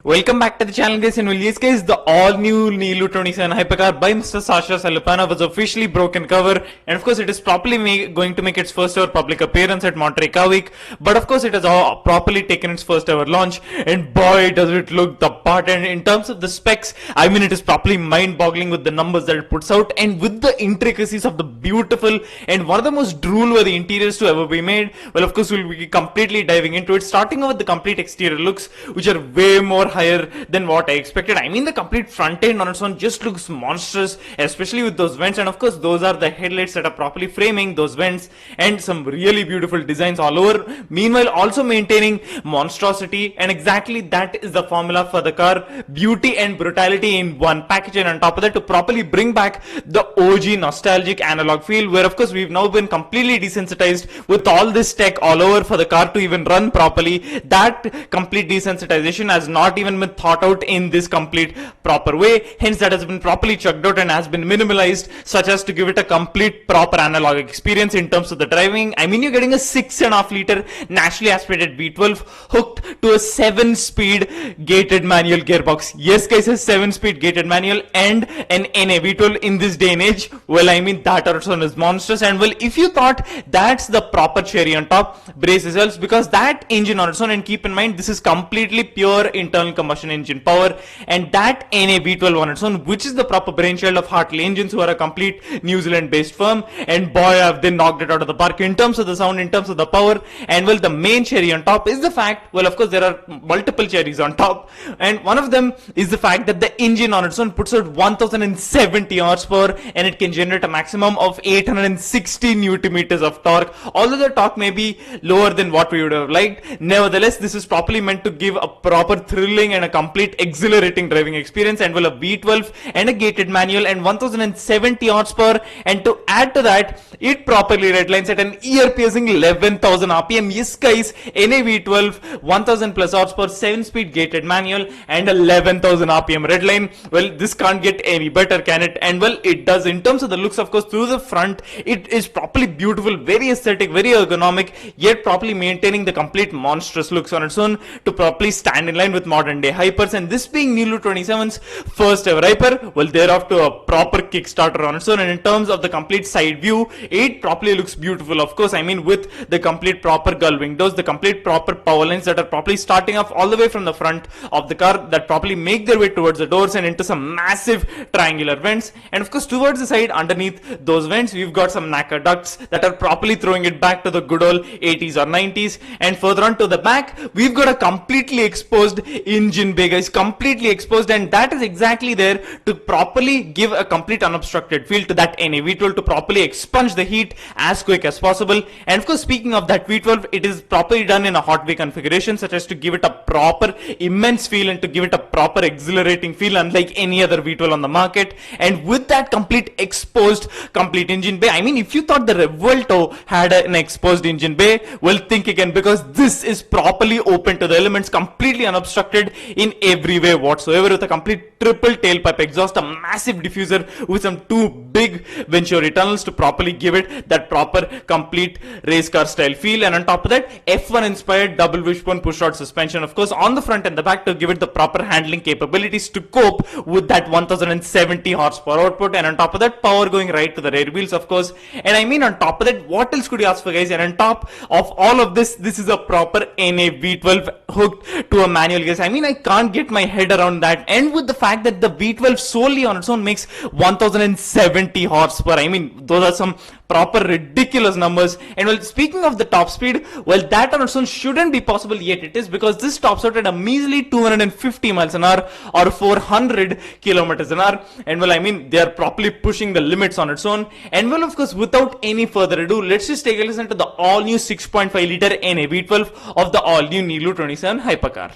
Welcome back to the channel, guys. And yes, guys, the all-new NILU27 Hypercar by Mr. Sasha Salupana was officially broken cover, and of course, it is properly going to make its first ever public appearance at Monterey Car Week. But of course, it has properly taken its first ever launch, and boy, does it look the part. And in terms of the specs, I mean, it is properly mind-boggling with the numbers that it puts out, and with the intricacies of the beautiful and one of the most drool-worthy interiors to ever be made. Well, of course, we'll be completely diving into it, starting off with the complete exterior looks, which are way more higher than what I expected. I mean, the complete front end on its own just looks monstrous, especially with those vents, and of course those are the headlights that are properly framing those vents, and some really beautiful designs all over, meanwhile also maintaining monstrosity. And exactly that is the formula for the car: beauty and brutality in one package. And on top of that, to properly bring back the OG nostalgic analog feel, where of course we've now been completely desensitized with all this tech all over for the car to even run properly. That complete desensitization has not even been thought out in this complete proper way, hence that has been properly chucked out and has been minimalized, such as to give it a complete proper analog experience in terms of the driving. I mean, you're getting a 6.5 liter naturally aspirated V12 hooked to a 7-speed gated manual gearbox. Yes guys, a 7-speed gated manual and an NA V12 in this day and age. Well, I mean, that also is monstrous. And well, if you thought that's the proper cherry on top, brace yourselves, because that engine on its own, and keep in mind this is completely pure internal combustion engine power, and that NA V12 on its own, which is the proper brainchild of Hartley Engines, who are a complete New Zealand based firm, and boy have they knocked it out of the park in terms of the sound, in terms of the power. And well, the main cherry on top is the fact, well, of course there are multiple cherries on top, and one of them is the fact that the engine on its own puts out 1070 horsepower, and it can generate a maximum of 860 newton meters of torque. Although the torque may be lower than what we would have liked, nevertheless this is properly meant to give a proper thrilling and a complete exhilarating driving experience. And well, a V12 and a gated manual and 1070 horsepower, and to add to that, it properly redlines at an ear-piercing 11,000 rpm. Yes guys, NA V12, 1000 plus horsepower, 7-speed gated manual and 11,000 rpm redline. Well, this can't get any better, can it? And well, it does. In terms of the looks, of course, through the front, it is properly beautiful, very aesthetic, very ergonomic, yet properly maintaining the complete monstrous looks on its own to properly stand in line with modern day hypers. And this being NILU27's first ever hyper, well, they're off to a proper kickstarter on its own. And in terms of the complete side view, it properly looks beautiful, of course. I mean, with the complete proper gullwing doors, the complete proper power lines that are properly starting off all the way from the front of the car, that properly make their way towards the doors and into some massive triangular vents. And of course, towards the side, underneath those vents, we've got some nacre ducts that are properly throwing it back to the good old 80s or 90s. And further on to the back, we've got a completely exposed engine bay, guys, completely exposed, and that is exactly there to properly give a complete unobstructed feel to that NA V12, to properly expunge the heat as quick as possible. And of course, speaking of that V12, it is properly done in a hot way configuration, such as to give it a proper immense feel and to give it a proper exhilarating feel, unlike any other V12 on the market. And with that complete exposed complete engine bay, I mean, if you thought the Revuelto had an exposed engine bay, well, think again, because this is properly open to the elements, completely unobstructed in every way whatsoever, with a complete triple tailpipe exhaust, a massive diffuser with some two big Venturi tunnels to properly give it that proper complete race car style feel. And on top of that, F1 inspired double wishbone pushrod suspension, of course, on the front and the back, to give it the proper handling capabilities to cope with that 1070 horsepower output. And on top of that, power going right to the rear wheels, of course. And I mean, on top of that, what else could you ask for, guys? And on top of all of this, this is a proper NA V12 hooked to a manual, guys. I mean, I can't get my head around that. And with the fact that the V12 solely on its own makes 1070 horsepower, I mean, those are some proper ridiculous numbers. And well, speaking of the top speed, well, that on its own shouldn't be possible, yet it is, because this tops out at a measly 250 miles an hour or 400 kilometers an hour. And well, I mean, they are properly pushing the limits on its own. And well, of course, without any further ado, let's just take a listen to the all new 6.5 liter NA V12 of the all new NILU27 Hypercar.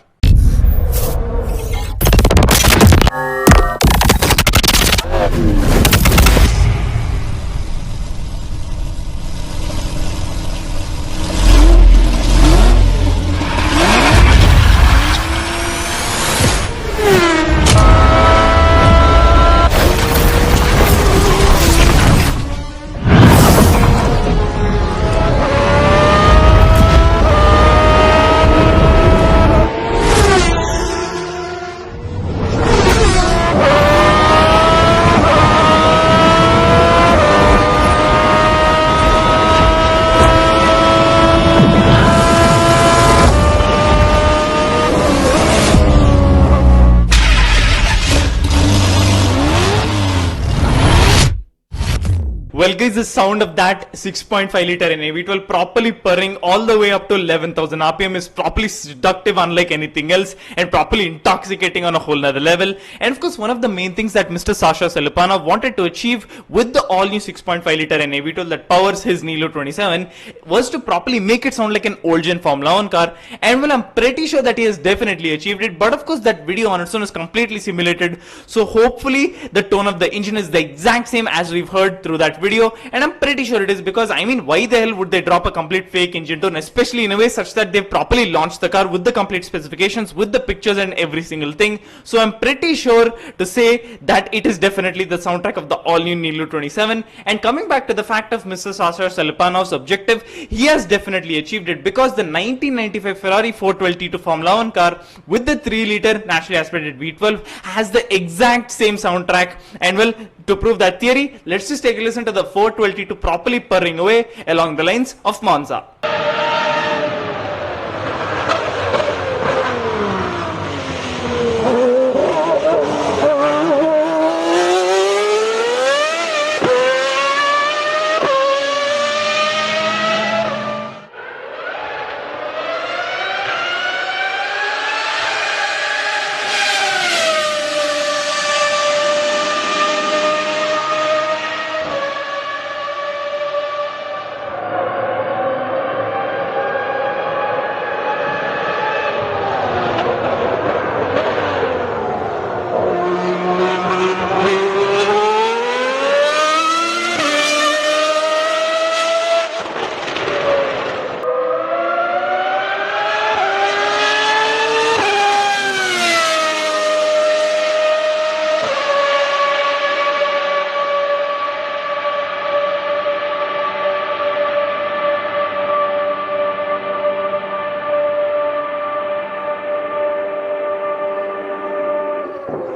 Well guys, the sound of that 6.5 liter NA V12 properly purring all the way up to 11,000 RPM is properly seductive unlike anything else, and properly intoxicating on a whole nother level. And of course, one of the main things that Mr. Sasha Selepanov wanted to achieve with the all new 6.5 liter NA V12 that powers his NILU27 was to properly make it sound like an old gen Formula 1 car. And well, I'm pretty sure that he has definitely achieved it, but of course that video on its own is completely simulated, so hopefully the tone of the engine is the exact same as we've heard through that video. And I'm pretty sure it is, because I mean, why the hell would they drop a complete fake engine tone, especially in a way such that they've properly launched the car with the complete specifications, with the pictures and every single thing. So I'm pretty sure to say that it is definitely the soundtrack of the all new NILU27. And coming back to the fact of Mr. Sasha Selepanov's objective, he has definitely achieved it, because the 1995 Ferrari 412 Formula 1 car with the 3 liter naturally aspirated V12 has the exact same soundtrack. And well, to prove that theory, let's just take a listen to the 412 properly purring away along the lines of Monza.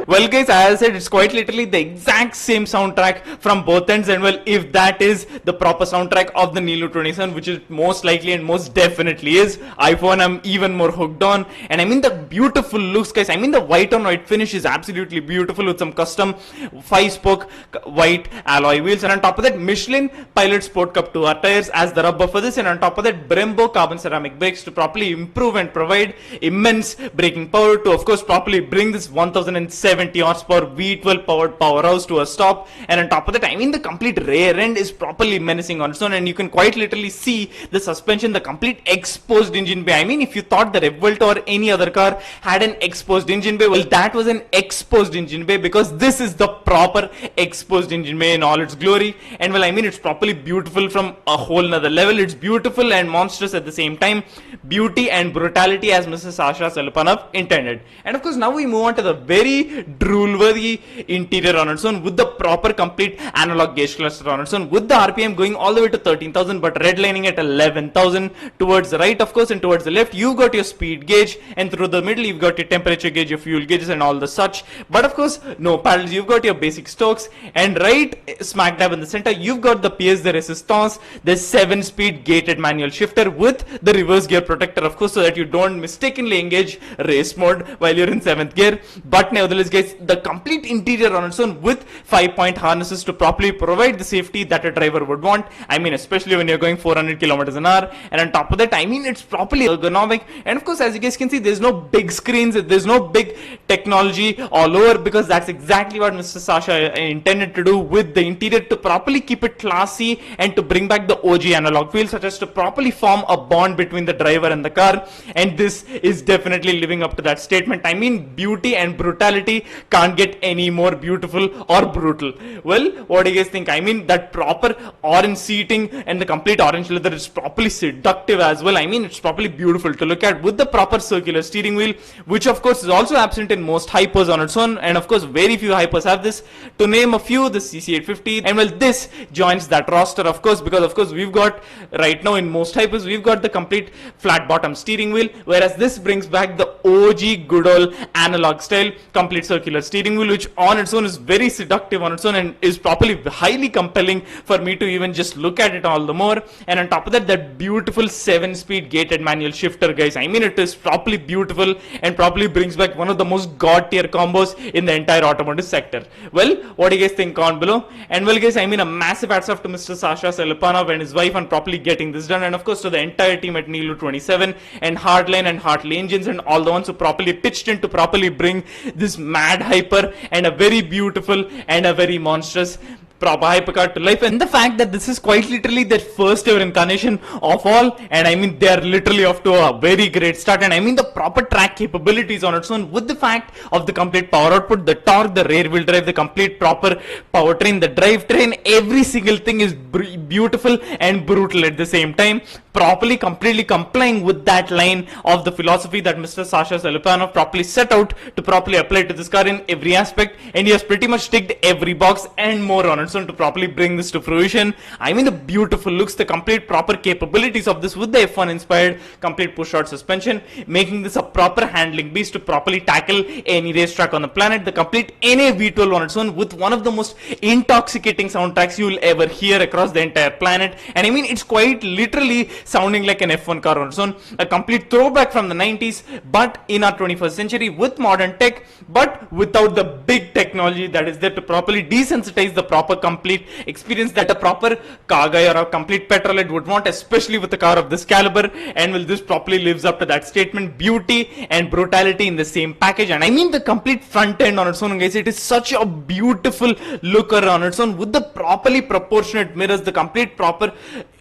Well guys, as I said, it's quite literally the exact same soundtrack from both ends. And well, if that is the proper soundtrack of the NILU27, which is most likely and most definitely is, iPhone I'm even more hooked on. And I mean the beautiful looks guys, I mean the white on white finish is absolutely beautiful, with some custom 5-spoke white alloy wheels, and on top of that Michelin Pilot Sport Cup 2R tires as the rubber for this, and on top of that Brembo carbon ceramic brakes to properly improve and provide immense braking power to of course properly bring this 1070 horsepower V12 powered powerhouse to a stop. And on top of that, I mean the complete rear end is properly menacing on its own, and you can quite literally see the suspension, the complete exposed engine bay. I mean, if you thought the Revolt or any other car had an exposed engine bay, well, that was an exposed engine bay, because this is the proper exposed engine bay in all its glory. And well, I mean, it's properly beautiful from a whole nother level. It's beautiful and monstrous at the same time, beauty and brutality as Mr. Sasha Selepanov intended. And of course, now we move on to the very drool-worthy interior on its own, with the proper complete analog gauge cluster on its own, with the RPM going all the way to 13,000 but redlining at 11,000 towards the right of course, and towards the left you've got your speed gauge, and through the middle you've got your temperature gauge, your fuel gauges and all the such. But of course no paddles, you've got your basic stokes, and right smack dab in the center you've got the pièce de résistance, the 7-speed gated manual shifter with the reverse gear protector of course, so that you don't mistakenly engage race mode while you're in 7th gear. But nevertheless guys, the complete interior on its own with 5-point harnesses to properly provide the safety that a driver would want. I mean, especially when you're going 400 kilometers an hour. And on top of that, I mean, it's properly ergonomic. And of course, as you guys can see, there's no big screens, there's no big technology all over, because that's exactly what Mr. Sasha intended to do with the interior, to properly keep it classy and to bring back the OG analog feel, such as to properly form a bond between the driver and the car. And this is definitely living up to that statement. I mean, beauty and brutality can't get any more beautiful or brutal. Well, what do you guys think? I mean, that proper orange seating and the complete orange leather is properly seductive as well. I mean, it's properly beautiful to look at, with the proper circular steering wheel, which of course is also absent in most hypers on its own, and of course very few hypers have this. To name a few, the CC850, and well, this joins that roster of course, because of course we've got right now in most hypers we've got the complete flat bottom steering wheel, whereas this brings back the OG good old analog style complete circular steering wheel, which on its own is very seductive on its own and is properly highly compelling for me to even just look at it all the more. And on top of that, that beautiful 7-speed gated manual shifter, guys. I mean, it is properly beautiful and probably brings back one of the most god tier combos in the entire automotive sector. Well, what do you guys think? Comment below. And well, guys, I mean, a massive hats off to Mr. Sasha Selepanov and his wife on properly getting this done, and of course to the entire team at NILU27 and Hardline and Hartley Engines and all the ones who properly pitched in to properly bring this mad hyper and a very beautiful and a very monstrous proper hypercar to life. And the fact that this is quite literally their first ever incarnation of all, and I mean they are literally off to a very great start. And I mean the proper track capabilities on its own, with the fact of the complete power output, the torque, the rear wheel drive, the complete proper powertrain, the drivetrain, every single thing is beautiful and brutal at the same time, properly completely complying with that line of the philosophy that Mr. Sasha Selepanov properly set out to properly apply to this car in every aspect, and he has pretty much ticked every box and more on its own to properly bring this to fruition. I mean the beautiful looks, the complete proper capabilities of this with the F1 inspired complete push rod suspension, making this a proper handling beast to properly tackle any racetrack on the planet, the complete NA V12 on its own with one of the most intoxicating soundtracks you will ever hear across the entire planet. And I mean it's quite literally sounding like an F1 car on its own, a complete throwback from the 90s but in our 21st century with modern tech, but without the big technology that is there to properly desensitize the proper complete experience that a proper car guy or a complete petrolhead would want, especially with a car of this caliber. And will this properly lives up to that statement, beauty and brutality in the same package. And I mean the complete front end on its own, guys, it is such a beautiful looker on its own with the properly proportionate mirrors, the complete proper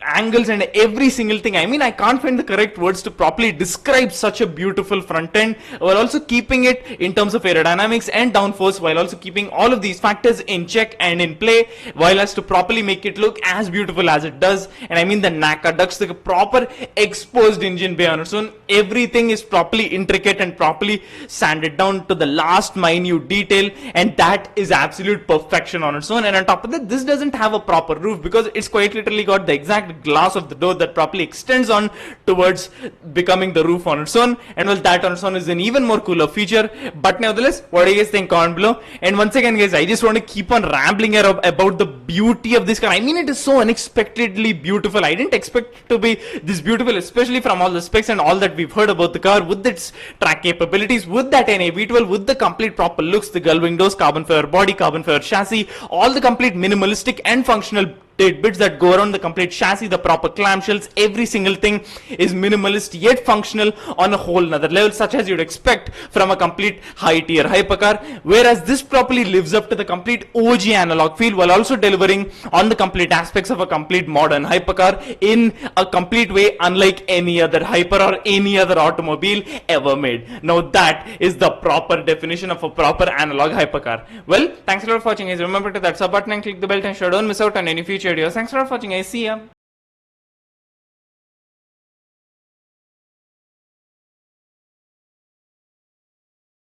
angles and every single thing. I mean I can't find the correct words to properly describe such a beautiful front end, while also keeping it in terms of aerodynamics and downforce, while also keeping all of these factors in check and in play, while as to properly make it look as beautiful as it does. And I mean the NACA ducts, the proper exposed engine bay on its own, everything is properly intricate and properly sanded down to the last minute detail, and that is absolute perfection on its own. And on top of that, this doesn't have a proper roof because it's quite literally got the exact glass of the door that properly extends on towards becoming the roof on its own. And well, that on its own is an even more cooler feature. But nevertheless, what do you guys think? Comment below. And once again, guys, I just want to keep on rambling here about the beauty of this car. I mean it is so unexpectedly beautiful. I didn't expect it to be this beautiful, especially from all the specs and all that we've heard about the car, with its track capabilities, with that NA V12, with the complete proper looks, the gullwing doors, carbon fiber body, carbon fiber chassis, all the complete minimalistic and functional tidbits that go around the complete chassis, the proper clamshells, every single thing is minimalist yet functional on a whole nother level, such as you'd expect from a complete high tier hypercar, whereas this properly lives up to the complete OG analog feel while also delivering on the complete aspects of a complete modern hypercar in a complete way unlike any other hyper or any other automobile ever made. Now that is the proper definition of a proper analog hypercar. Well, thanks a lot for watching, guys. Remember to that sub button and click the bell to ensure don't miss out on any future videos. Thanks a lot for watching, guys. See ya.